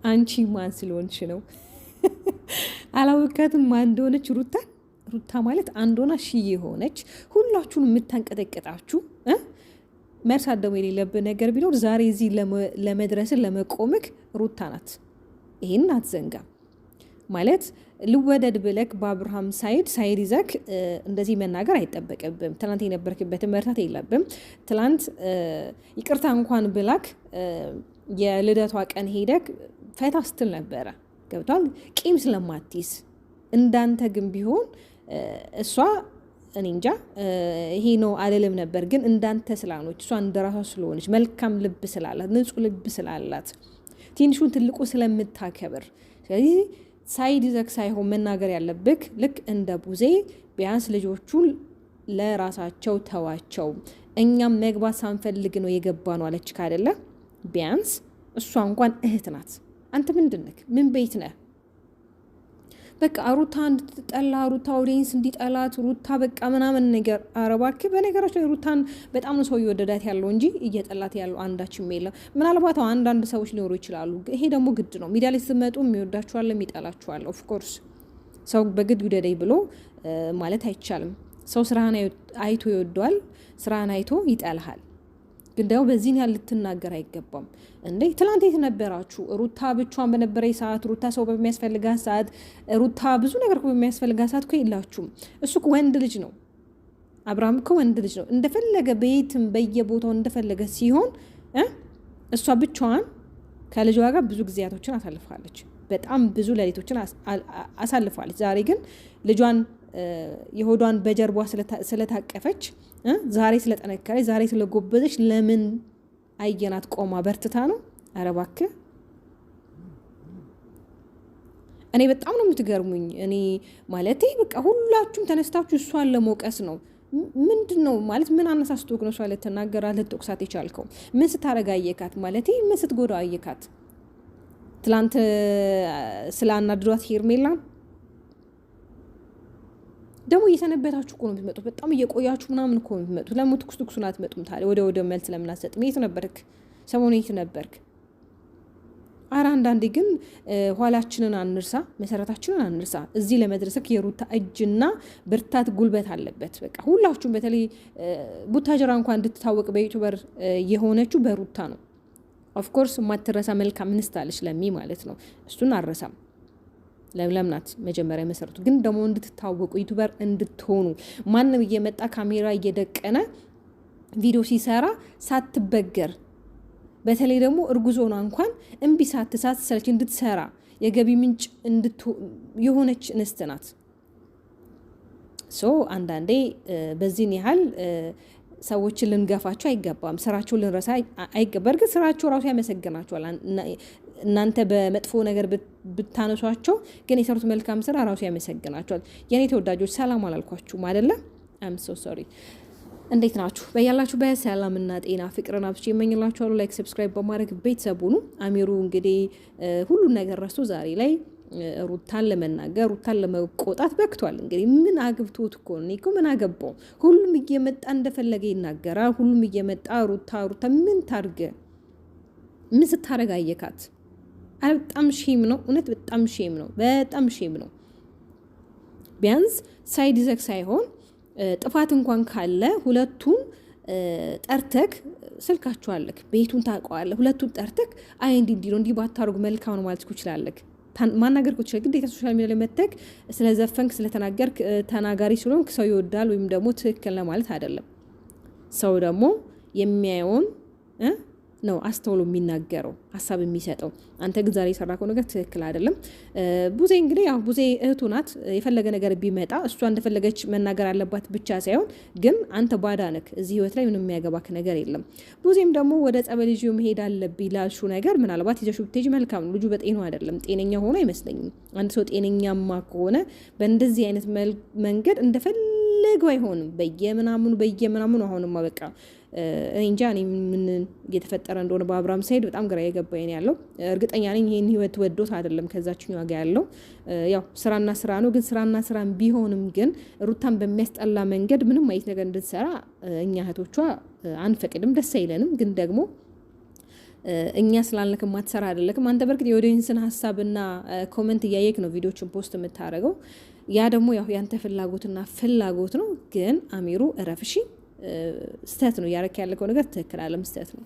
አንቺ ማን ስለሆንሽ ነው? አላወቃትም ማን እንደሆነች ሩታ ማለት አንድ ሆና ሺህ የሆነች ሁላችሁን የምታንቀጠቅጣችሁ መርሳት ደግሞ የሌለብን ነገር ቢኖር ዛሬ እዚህ ለመድረስን ለመቆምክ ሩታ ናት። ይህን አትዘንጋ። ማለት ልወደድ ብለክ በአብርሃም ሳይድ ይዘክ እንደዚህ መናገር አይጠበቅብም። ትናንት የነበርክበትን መርሳት የለብም። ትናንት ይቅርታ እንኳን ብላክ የልደቷ ቀን ሄደክ ፈታ ስትል ነበረ። ገብቷል። ቂም ስለማትይዝ እንዳንተ ግን ቢሆን እሷ እኔ እንጃ ይሄ ነው አልልም ነበር። ግን እንዳንተ ስላልሆነች እሷ እንደራሷ ስለሆነች መልካም ልብ ስላላት ንጹህ ልብ ስላላት ትንሹን ትልቁ ስለምታከብር ስለዚህ ሳይድ ይዘክ ሳይሆን መናገር ያለብክ ልክ እንደ ቡዜ ቢያንስ ልጆቹን ለራሳቸው ተዋቸው፣ እኛም መግባት ሳንፈልግ ነው የገባ ነው አለች ካደለ። ቢያንስ እሷ እንኳን እህት ናት። አንተ ምንድነክ? ምን ቤት ነህ? በቃ ሩታ እንድትጠላ ሩታ ኦዲየንስ እንዲጠላት ሩታ በቃ ምናምን ነገር አረባክ። በነገራችን ሩታን በጣም ሰው እየወደዳት ያለው እንጂ እየጠላት ያለው አንዳችም የለም። ምናልባት አንዳንድ ሰዎች ሊኖሩ ይችላሉ። ይሄ ደግሞ ግድ ነው። ሚዲያ ላይ ስትመጡ የሚወዳችኋል፣ የሚጠላችኋል። ኦፍ ኮርስ ሰው በግድ ውደደኝ ብሎ ማለት አይቻልም። ሰው ስራህን አይቶ ይወደዋል፣ ስራህን አይቶ ይጠልሃል። ግን ደግሞ በዚህን ያህል ልትናገር አይገባም እንዴ። ትላንት የት ነበራችሁ? ሩታ ብቻዋን በነበረኝ ሰዓት፣ ሩታ ሰው በሚያስፈልጋት ሰዓት፣ ሩታ ብዙ ነገር በሚያስፈልጋት ሰዓት እኮ የላችሁም። እሱ ወንድ ልጅ ነው። አብርሃም እኮ ወንድ ልጅ ነው። እንደፈለገ በየትም በየቦታው እንደፈለገ ሲሆን እሷ ብቻዋን ከልጇ ጋር ብዙ ጊዜያቶችን አሳልፋለች። በጣም ብዙ ሌሊቶችን አሳልፋለች። ዛሬ ግን ልጇን የሆዷን በጀርቧ ስለታቀፈች ዛሬ ስለጠነከረች ዛሬ ስለጎበዘች ለምን አየናት ቆማ በርትታ ነው? ኧረ እባክህ እኔ በጣም ነው የምትገርሙኝ። እኔ ማለቴ በቃ ሁላችሁም ተነስታችሁ እሷን ለመውቀስ ነው። ምንድን ነው ማለት ምን አነሳስቶክ ነው እሷ ልትናገራት ልትወቅሳት የቻልከው? ምን ስታረጋ አየካት? ማለቴ ምን ስትጎዳ አየካት? ትላንት ስላናድዷት ሄርሜላን ደግሞ እየሰነበታችሁ እኮ ነው የምትመጡት። በጣም እየቆያችሁ ምናምን እኮ ነው የምትመጡት። ለምን ትኩሱን አትመጡም ታዲያ? ወደ መልስ ለምን አትሰጥም? የት ነበርክ ሰሞኑን? የት ነበርክ? ኧረ አንዳንዴ ግን ኋላችንን አንርሳ፣ መሰረታችንን አንርሳ። እዚህ ለመድረስክ የሩታ እጅና ብርታት ጉልበት አለበት። በቃ ሁላችሁም በተለይ ቡታጀራ እንኳን እንድትታወቅ በዩቱበር የሆነችው በሩታ ነው። ኦፍኮርስ የማትረሳ መልካም እንስት አለች ለሚ ማለት ነው። እሱን አረሳም። ለምለም ናት መጀመሪያ መሰረቱ። ግን ደግሞ እንድትታወቁ ዩቱበር እንድትሆኑ ማንም እየመጣ ካሜራ እየደቀነ ቪዲዮ ሲሰራ ሳትበገር፣ በተለይ ደግሞ እርጉዞና እንኳን እምቢ ሳትሰለች እንድትሰራ የገቢ ምንጭ የሆነች እንስት ናት። ሶ አንዳንዴ በዚህን ያህል ሰዎችን ልንገፋቸው አይገባም። ስራቸውን ልንረሳ አይገባ። እርግጥ ስራቸው ራሱ ያመሰግናቸዋል። እናንተ በመጥፎ ነገር ብታነሷቸው ግን የሰሩት መልካም ስራ ራሱ ያመሰግናቸዋል። የኔ ተወዳጆች ሰላም አላልኳችሁም አይደለ? አም ሶ ሶሪ። እንዴት ናችሁ? በያላችሁ በሰላምና ጤና ፍቅርን አብዝቼ እመኝላችኋለሁ። ላይክ ሰብስክራይብ በማድረግ ቤተሰብ ሁኑ። አሚሩ እንግዲህ ሁሉን ነገር ረስቶ ዛሬ ላይ ሩታን ለመናገር ሩታን ለመቆጣት በክቷል። እንግዲህ ምን አግብቶት እኮ ነው እኮ ምን አገባው? ሁሉም እየመጣ እንደፈለገ ይናገራል። ሁሉም እየመጣ ሩታ ምን ታርገ? ምን ስታረጋ አየካት? በጣም ሼም ነው እውነት፣ በጣም ሼም ነው፣ በጣም ሼም ነው። ቢያንስ ሳይድ ይዘክ ሳይሆን ጥፋት እንኳን ካለ ሁለቱን ጠርተክ ስልካችሁ አለክ፣ ቤቱን ታውቀዋለህ። ሁለቱን ጠርተክ አይ እንዲህ ነው እንዲህ ባታርጉ መልካም ነው ማለት ትችላለህ። ማናገር እኮ ትችላለህ። ግዴታ ሶሻል ሚዲያ ላይ መተክ ስለዘፈንክ ስለተናገርክ ተናጋሪ ስለሆንክ ሰው ይወዳል ወይም ደግሞ ትክክል ነው ማለት አይደለም። ሰው ደግሞ የሚያየውን ነው አስተውሎ የሚናገረው ሀሳብ የሚሰጠው። አንተ ግን ዛሬ የሰራከው ነገር ትክክል አይደለም። ቡዜ እንግዲህ ያው ቡዜ እህቱ ናት። የፈለገ ነገር ቢመጣ እሷ እንደፈለገች መናገር አለባት ብቻ ሳይሆን ግን አንተ ባዳ ነክ እዚህ ህይወት ላይ ምንም የሚያገባክ ነገር የለም። ቡዜም ደግሞ ወደ ጸበል ይዤው መሄድ አለብኝ ላልሽው ነገር ምናልባት ይዘሽው ብትሄጂ መልካም ነው። ልጁ በጤናው አይደለም፣ ጤነኛ ሆኖ አይመስለኝም። አንድ ሰው ጤነኛማ ከሆነ በእንደዚህ አይነት መንገድ እንደፈለገው አይሆንም። በየምናምኑ አሁንማ በቃ እንጃ እኔ ምን እየተፈጠረ እንደሆነ በአብርሃም ሳይድ በጣም ግራ የገባኝ ያለው። እርግጠኛ ነኝ ይሄን ህይወት ወዶት አይደለም ከዛችኛው ጋር ያለው። ያው ስራና ስራ ነው። ግን ስራና ስራም ቢሆንም ግን ሩታን በሚያስጠላ መንገድ ምንም አይነት ነገር እንድትሰራ እኛ እህቶቿ አንፈቅድም፣ ደስ አይለንም። ግን ደግሞ እኛ ስላልክ ማትሰራ አይደለክም አንተ በርግጥ የኦዲየንስን ሀሳብና ኮሜንት እያየክ ነው ቪዲዮችን ፖስት የምታደርገው ያ ደግሞ ያው ያንተ ፍላጎትና ፍላጎት ነው ግን አሚሩ እረፍሺ ስተት ነው ያረክ ያለከው ነገር ትክክል አለም ስተት ነው